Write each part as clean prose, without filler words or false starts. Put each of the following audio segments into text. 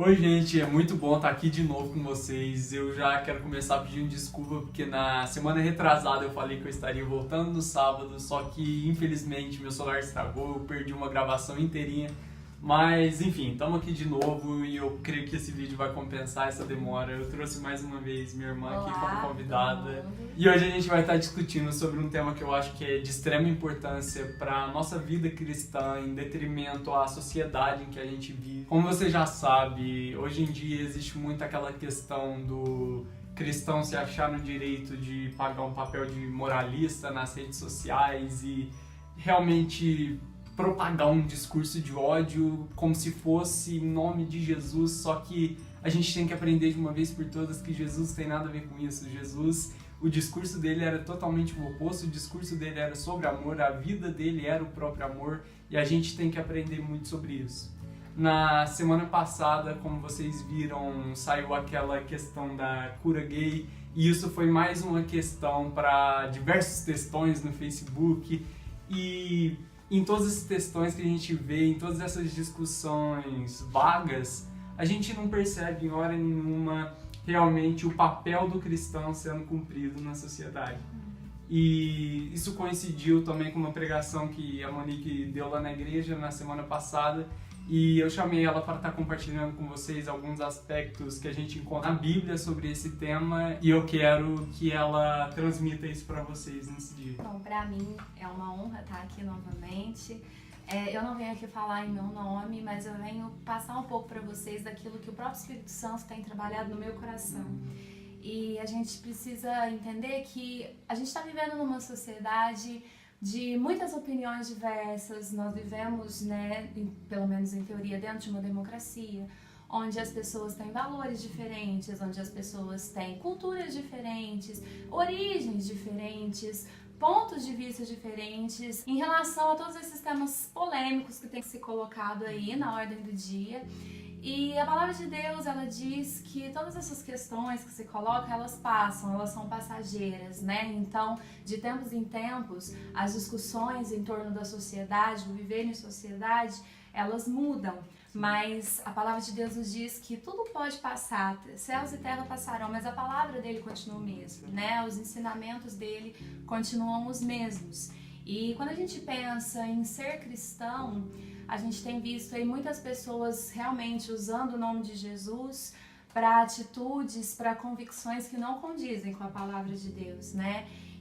Oi, gente, é muito bom estar aqui de novo com vocês. Eu já quero começar pedindo desculpa porque na semana retrasada eu falei que eu estaria voltando no sábado, só que infelizmente meu celular estragou, eu perdi uma gravação inteirinha. Mas enfim, estamos aqui de novo e eu creio que esse vídeo vai compensar essa demora. Eu trouxe mais uma vez minha irmã aqui como convidada. E hoje a gente vai estar discutindo sobre um tema que eu acho que é de extrema importância para a nossa vida cristã, em detrimento à sociedade em que a gente vive. Como você já sabe, hoje em dia existe muito aquela questão do cristão se achar no direito de pagar um papel de moralista nas redes sociais e realmente propagar um discurso de ódio como se fosse em nome de Jesus, só que a gente tem que aprender de uma vez por todas que Jesus não tem nada a ver com isso. Jesus, o discurso dele era totalmente o oposto, o discurso dele era sobre amor, a vida dele era o próprio amor e a gente tem que aprender muito sobre isso. Na semana passada, como vocês viram, saiu aquela questão da cura gay e isso foi mais uma questão para diversos textões no Facebook e em todos esses textões que a gente vê, em todas essas discussões vagas, a gente não percebe em hora nenhuma realmente o papel do cristão sendo cumprido na sociedade. E isso coincidiu também com uma pregação que a Monique deu lá na igreja na semana passada, e eu chamei ela para estar compartilhando com vocês alguns aspectos que a gente encontra na Bíblia sobre esse tema e eu quero que ela transmita isso para vocês nesse dia. Bom, para mim é uma honra estar aqui novamente. Eu não venho aqui falar em meu nome, mas eu venho passar um pouco para vocês daquilo que o próprio Espírito Santo tem trabalhado no meu coração. E a gente precisa entender que a gente está vivendo numa sociedade de muitas opiniões diversas. Nós vivemos, pelo menos em teoria, dentro de uma democracia, onde as pessoas têm valores diferentes, onde as pessoas têm culturas diferentes, origens diferentes, pontos de vista diferentes em relação a todos esses temas polêmicos que têm se colocado aí na ordem do dia. E a palavra de Deus, ela diz que todas essas questões que se colocam, elas passam, elas são passageiras, Então, de tempos em tempos, as discussões em torno da sociedade, do viver em sociedade, elas mudam. Mas a palavra de Deus nos diz que tudo pode passar, céus e terra passarão, mas a palavra dele continua o mesmo, Os ensinamentos dele continuam os mesmos. E quando a gente pensa em ser cristão, a gente tem visto aí muitas pessoas realmente usando o nome de Jesus para atitudes, para convicções que não condizem com a palavra de Deus,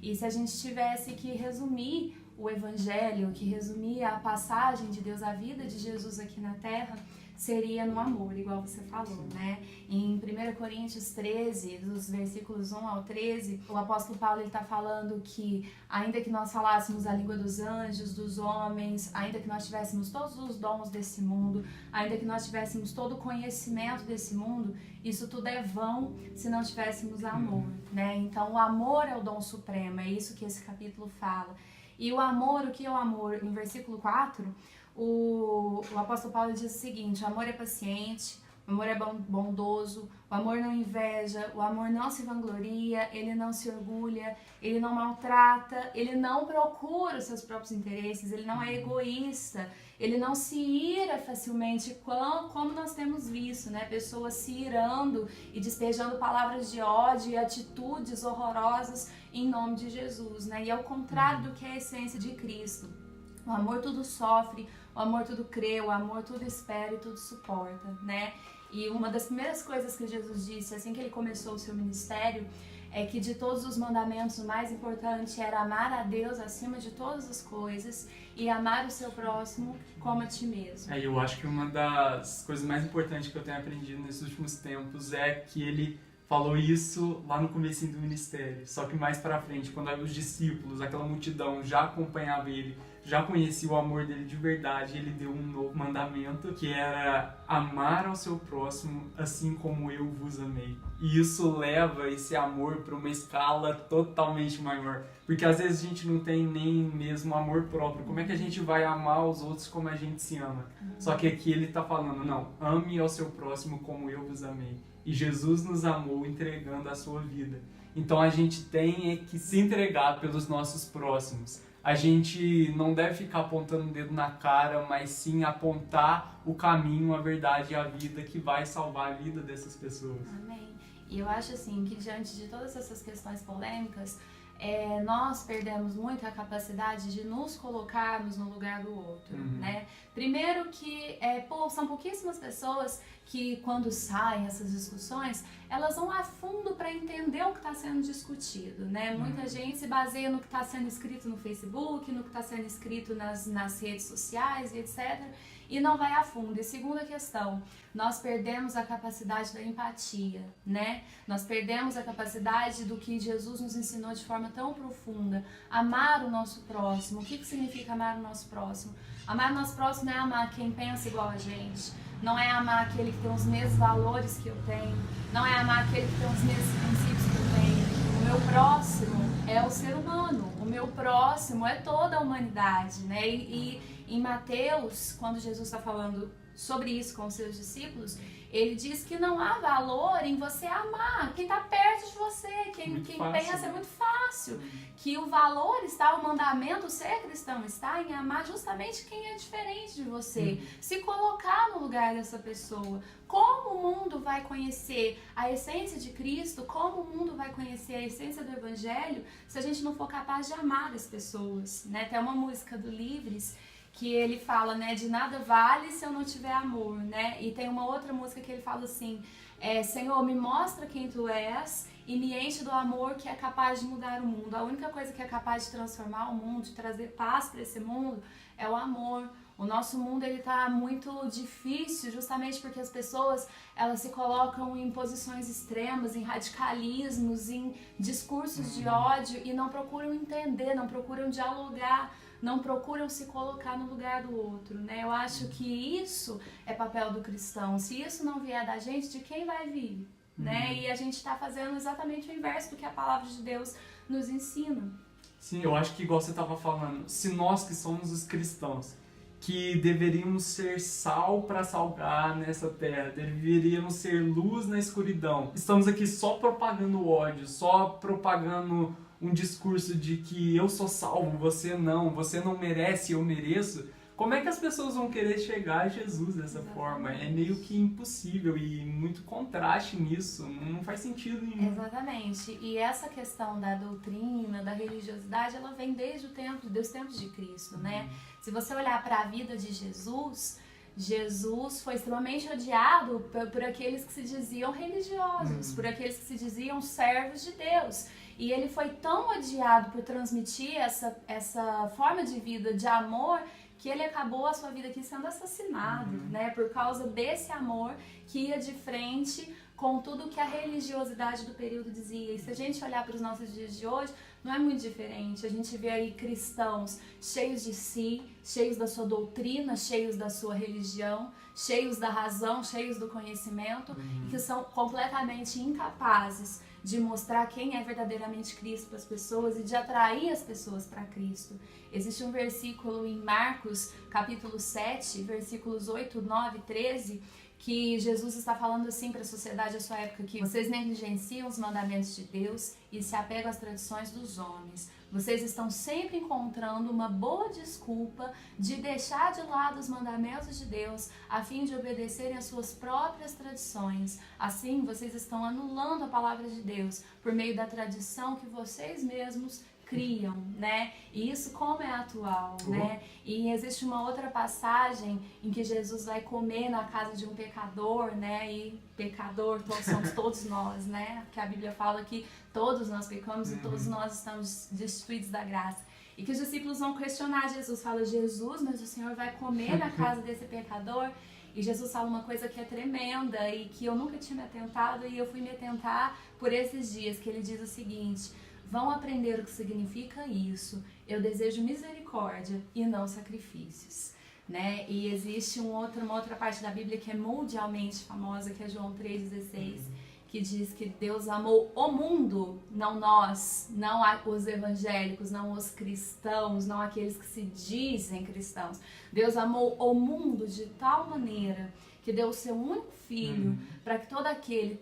E se a gente tivesse que resumir o Evangelho, que resumir a passagem de Deus, a vida de Jesus aqui na Terra, seria no amor, igual você falou, Em 1 Coríntios 13, dos versículos 1 ao 13, o apóstolo Paulo está falando que ainda que nós falássemos a língua dos anjos, dos homens, ainda que nós tivéssemos todos os dons desse mundo, ainda que nós tivéssemos todo o conhecimento desse mundo, isso tudo é vão se não tivéssemos amor, Então o amor é o dom supremo, é isso que esse capítulo fala. E o amor, o que é o amor? Em versículo 4, o apóstolo Paulo diz o seguinte: o amor é paciente, o amor é bondoso, o amor não inveja, o amor não se vangloria, ele não se orgulha, ele não maltrata, ele não procura os seus próprios interesses, ele não é egoísta, ele não se ira facilmente, como nós temos visto, Pessoas se irando e despejando palavras de ódio e atitudes horrorosas em nome de Jesus, E ao contrário do que é a essência de Cristo. O amor tudo sofre, o amor tudo crê, o amor tudo espera e tudo suporta, E uma das primeiras coisas que Jesus disse assim que ele começou o seu ministério é que de todos os mandamentos o mais importante era amar a Deus acima de todas as coisas e amar o seu próximo como a ti mesmo. Eu acho que uma das coisas mais importantes que eu tenho aprendido nesses últimos tempos é que ele falou isso lá no comecinho do ministério, só que mais pra frente, quando os discípulos, aquela multidão já acompanhava ele, já conhecia o amor dele de verdade, ele deu um novo mandamento, que era amar ao seu próximo assim como eu vos amei. E isso leva esse amor para uma escala totalmente maior, porque às vezes a gente não tem nem mesmo amor próprio. Como é que a gente vai amar os outros como a gente se ama? Só que aqui ele está falando, não, ame ao seu próximo como eu vos amei. E Jesus nos amou entregando a sua vida. Então a gente tem que se entregar pelos nossos próximos. a gente não deve ficar apontando o dedo na cara, mas sim apontar o caminho, a verdade e a vida que vai salvar a vida dessas pessoas. Amém. E eu acho assim que diante de todas essas questões polêmicas, nós perdemos muito a capacidade de nos colocarmos no lugar do outro, né? Primeiro que são pouquíssimas pessoas que quando saem essas discussões, elas vão a fundo para entender o que está sendo discutido, né? Muita gente se baseia no que está sendo escrito no Facebook, no que está sendo escrito nas redes sociais e etc., e não vai a fundo. E segunda questão, nós perdemos a capacidade da empatia, né? Nós perdemos a capacidade do que Jesus nos ensinou de forma tão profunda, amar o nosso próximo. O que significa amar o nosso próximo? Amar o nosso próximo é amar quem pensa igual a gente, não é amar aquele que tem os mesmos valores que eu tenho, não é amar aquele que tem os mesmos princípios que eu tenho. O meu próximo é o ser humano, o meu próximo é toda a humanidade, né? E em Mateus, quando Jesus está falando sobre isso com os seus discípulos, ele diz que não há valor em você amar quem está perto de você, quem pensa, é muito fácil. Que o valor está, o mandamento, ser cristão está em amar justamente quem é diferente de você, se colocar no lugar dessa pessoa. Como o mundo vai conhecer a essência de Cristo, como o mundo vai conhecer a essência do Evangelho, se a gente não for capaz de amar as pessoas, né? Tem uma música do Livres que ele fala, né, de nada vale se eu não tiver amor, né? E tem uma outra música que ele fala assim, Senhor, me mostra quem tu és e me enche do amor que é capaz de mudar o mundo. A única coisa que é capaz de transformar o mundo, de trazer paz para esse mundo, é o amor. O nosso mundo, ele tá muito difícil justamente porque as pessoas, elas se colocam em posições extremas, em radicalismos, em discursos de ódio e não procuram entender, não procuram dialogar, não procuram se colocar no lugar do outro, né? Eu acho que isso é papel do cristão. Se isso não vier da gente, de quem vai vir? Né? E a gente está fazendo exatamente o inverso do que a palavra de Deus nos ensina. Sim, eu acho que igual você estava falando, se nós que somos os cristãos, que deveríamos ser sal para salgar nessa terra, deveríamos ser luz na escuridão, estamos aqui só propagando ódio, só propagando um discurso de que eu sou salvo, você não merece, eu mereço. Como é que as pessoas vão querer chegar a Jesus dessa forma? É meio que impossível e muito contraste nisso, não faz sentido nenhum. Exatamente. E essa questão da doutrina, da religiosidade, ela vem desde dos tempos de Cristo, né? Se você olhar para a vida de Jesus, Jesus foi extremamente odiado por aqueles que se diziam religiosos, por aqueles que se diziam servos de Deus. E ele foi tão odiado por transmitir essa forma de vida de amor que ele acabou a sua vida aqui sendo assassinado, né? Por causa desse amor que ia de frente com tudo que a religiosidade do período dizia. E se a gente olhar para os nossos dias de hoje, não é muito diferente. A gente vê aí cristãos cheios de si, cheios da sua doutrina, cheios da sua religião, cheios da razão, cheios do conhecimento, e que são completamente incapazes de mostrar quem é verdadeiramente Cristo para as pessoas e de atrair as pessoas para Cristo. Existe um versículo em Marcos, capítulo 7, versículos 8, 9 e 13, que Jesus está falando assim para a sociedade da sua época, que vocês negligenciam os mandamentos de Deus e se apegam às tradições dos homens. Vocês estão sempre encontrando uma boa desculpa de deixar de lado os mandamentos de Deus a fim de obedecerem às suas próprias tradições. Assim, vocês estão anulando a palavra de Deus por meio da tradição que vocês mesmos criam, né? E isso como é atual, né? E existe uma outra passagem em que Jesus vai comer na casa de um pecador, né? E pecador somos todos nós, né? Que a Bíblia fala que todos nós pecamos e todos nós estamos destituídos da graça. E que os discípulos vão questionar Jesus, fala, Jesus, mas o Senhor vai comer na casa desse pecador? E Jesus fala uma coisa que é tremenda e que eu nunca tinha me atentado e eu fui me atentar por esses dias, que ele diz o seguinte: vão aprender o que significa isso. Eu desejo misericórdia e não sacrifícios. Né? E existe uma outra parte da Bíblia que é mundialmente famosa, que é João 3,16, que diz que Deus amou o mundo, não nós, não os evangélicos, não os cristãos, não aqueles que se dizem cristãos. Deus amou o mundo de tal maneira que deu o seu único filho para que todo aquele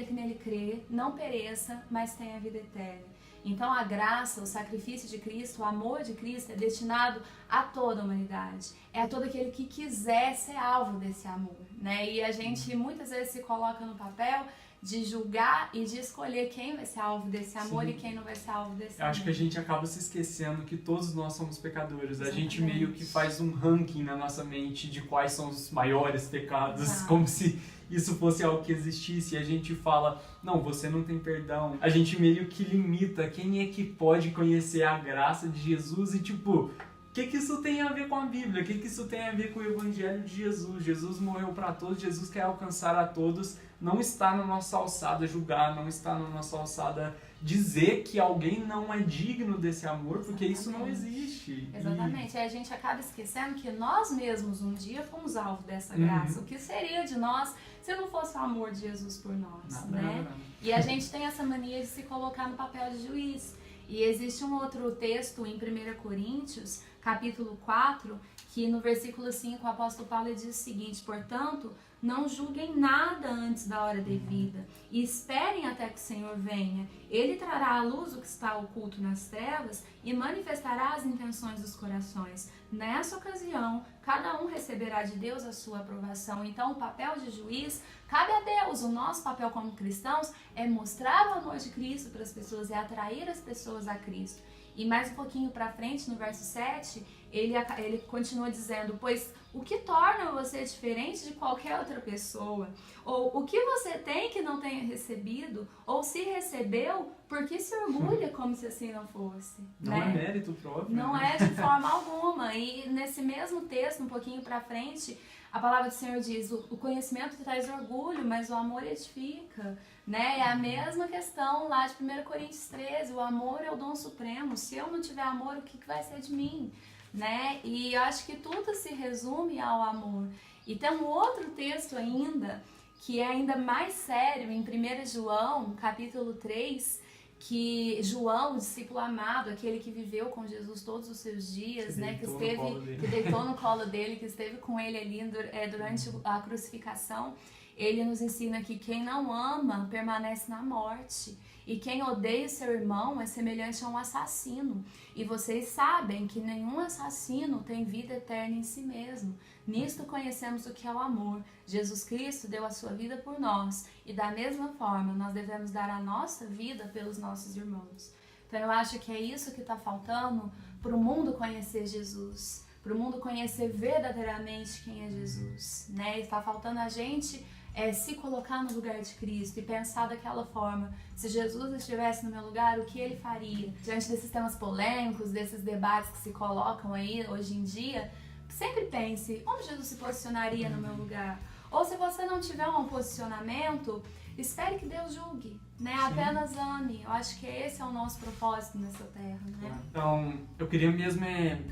que nele crê não pereça, mas tenha vida eterna. Então a graça, o sacrifício de Cristo, o amor de Cristo é destinado a toda a humanidade. É a todo aquele que quiser ser alvo desse amor, né? E a gente muitas vezes se coloca no papel de julgar e de escolher quem vai ser alvo desse amor. Sim. E quem não vai ser alvo desse amor. Eu acho que a gente acaba se esquecendo que todos nós somos pecadores. Exatamente. A gente meio que faz um ranking na nossa mente de quais são os maiores pecados, Exato. como se isso fosse algo que existisse, e a gente fala, não, você não tem perdão. A gente meio que limita quem é que pode conhecer a graça de Jesus e tipo, o que isso tem a ver com a Bíblia? O que isso tem a ver com o Evangelho de Jesus? Jesus morreu para todos, Jesus quer alcançar a todos. Não está na nossa alçada julgar, não está na nossa alçada dizer que alguém não é digno desse amor, porque isso não existe. Exatamente. E a gente acaba esquecendo que nós mesmos um dia fomos alvo dessa graça. O que seria de nós se não fosse o amor de Jesus por nós, né? E a gente tem essa mania de se colocar no papel de juiz. E existe um outro texto em 1 Coríntios, capítulo 4, que no versículo 5 o apóstolo Paulo diz o seguinte: portanto, não julguem nada antes da hora devida e esperem até que o Senhor venha. Ele trará à luz o que está oculto nas trevas e manifestará as intenções dos corações. Nessa ocasião, cada um receberá de Deus a sua aprovação. Então, o papel de juiz cabe a Deus. O nosso papel como cristãos é mostrar o amor de Cristo para as pessoas e atrair as pessoas a Cristo. E mais um pouquinho para frente, no verso 7, ele continua dizendo: pois o que torna você diferente de qualquer outra pessoa? Ou o que você tem que não tenha recebido? Ou se recebeu, por que se orgulha como se assim não fosse? Não é mérito próprio. Não é de forma alguma. E nesse mesmo texto, um pouquinho para frente, a palavra do Senhor diz: o conhecimento traz orgulho, mas o amor edifica. Né? É a mesma questão lá de 1 Coríntios 13, o amor é o dom supremo. Se eu não tiver amor, o que vai ser de mim? Né? E eu acho que tudo se resume ao amor. E tem um outro texto ainda, que é ainda mais sério, em 1 João, capítulo 3, que João, o discípulo amado, aquele que viveu com Jesus todos os seus dias, né? Que deitou no colo dele, que esteve com ele ali durante a crucificação, ele nos ensina que quem não ama permanece na morte. E quem odeia seu irmão é semelhante a um assassino. E vocês sabem que nenhum assassino tem vida eterna em si mesmo. Nisto conhecemos o que é o amor. Jesus Cristo deu a sua vida por nós. E da mesma forma, nós devemos dar a nossa vida pelos nossos irmãos. Então eu acho que é isso que está faltando para o mundo conhecer Jesus. Para o mundo conhecer verdadeiramente quem é Jesus. Né? Está faltando a gente se colocar no lugar de Cristo e pensar daquela forma: se Jesus estivesse no meu lugar, o que ele faria? Diante desses temas polêmicos, desses debates que se colocam aí hoje em dia, sempre pense: como Jesus se posicionaria no meu lugar? Ou se você não tiver um posicionamento, espere que Deus julgue, né? Sim. Apenas ame. Eu acho que esse é o nosso propósito nessa terra, né? Então, eu queria mesmo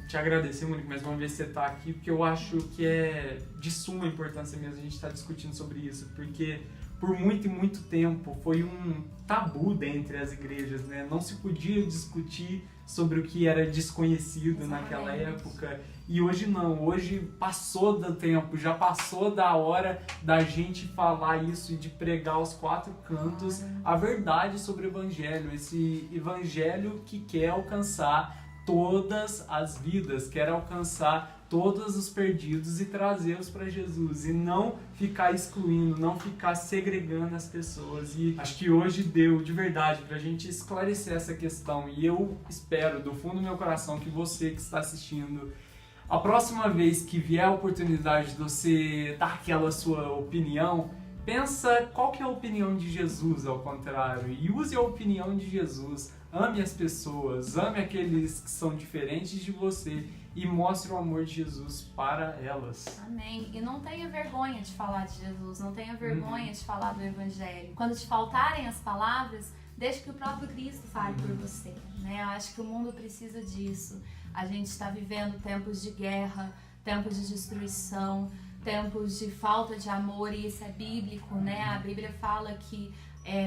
te agradecer, Monique, mais uma vez você estar aqui, porque eu acho que é de suma importância mesmo a gente estar discutindo sobre isso, porque por muito e muito tempo foi um tabu dentre as igrejas, né? Não se podia discutir sobre o que era desconhecido. Exatamente. Naquela época. E hoje não, hoje passou do tempo, já passou da hora da gente falar isso e de pregar aos quatro cantos a verdade sobre o Evangelho. Esse Evangelho que quer alcançar todas as vidas, quer alcançar todos os perdidos e trazê-los para Jesus, e não ficar excluindo, não ficar segregando as pessoas. E acho que hoje deu de verdade para a gente esclarecer essa questão, e eu espero do fundo do meu coração que você que está assistindo, a próxima vez que vier a oportunidade de você dar aquela sua opinião, pensa qual que é a opinião de Jesus ao contrário, e use a opinião de Jesus. Ame as pessoas, ame aqueles que são diferentes de você e mostre o amor de Jesus para elas. Amém. E não tenha vergonha de falar de Jesus, não tenha vergonha de falar do Evangelho. Quando te faltarem as palavras, deixe que o próprio Cristo fale por você. Né? Eu acho que o mundo precisa disso. A gente está vivendo tempos de guerra, tempos de destruição, tempos de falta de amor, e isso é bíblico, né? A Bíblia fala que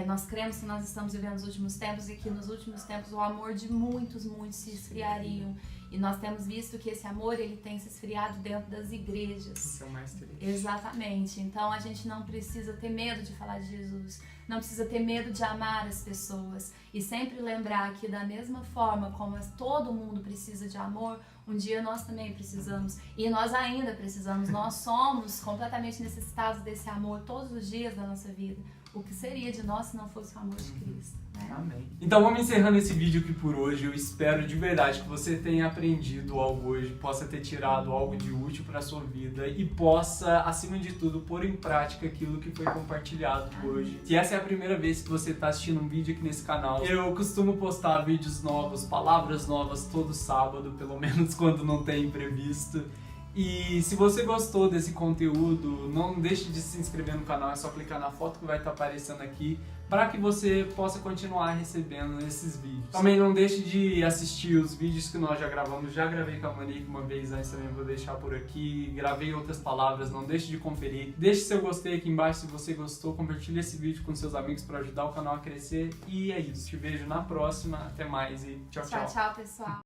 nós cremos que nós estamos vivendo os últimos tempos e que nos últimos tempos o amor de muitos se esfriariam. E nós temos visto que esse amor, ele tem se esfriado dentro das igrejas. Isso é o mais triste. Exatamente. Então a gente não precisa ter medo de falar de Jesus, não precisa ter medo de amar as pessoas e sempre lembrar que da mesma forma como todo mundo precisa de amor, um dia nós também precisamos e nós ainda precisamos. Nós somos completamente necessitados desse amor todos os dias da nossa vida. O que seria de nós se não fosse o amor de Cristo, né? Amém. Então vamos encerrando esse vídeo aqui por hoje. Eu espero de verdade que você tenha aprendido algo hoje, possa ter tirado algo de útil para a sua vida e possa, acima de tudo, pôr em prática aquilo que foi compartilhado hoje. Se essa é a primeira vez que você está assistindo um vídeo aqui nesse canal, eu costumo postar vídeos novos, palavras novas todo sábado, pelo menos quando não tem imprevisto. E se você gostou desse conteúdo, não deixe de se inscrever no canal, é só clicar na foto que vai estar aparecendo aqui para que você possa continuar recebendo esses vídeos. Também não deixe de assistir os vídeos que nós já gravamos, já gravei com a Monique uma vez antes, também vou deixar por aqui, gravei outras palavras, não deixe de conferir. Deixe seu gostei aqui embaixo se você gostou, compartilhe esse vídeo com seus amigos para ajudar o canal a crescer e é isso. Te vejo na próxima, até mais e tchau, tchau. Tchau, tchau, pessoal.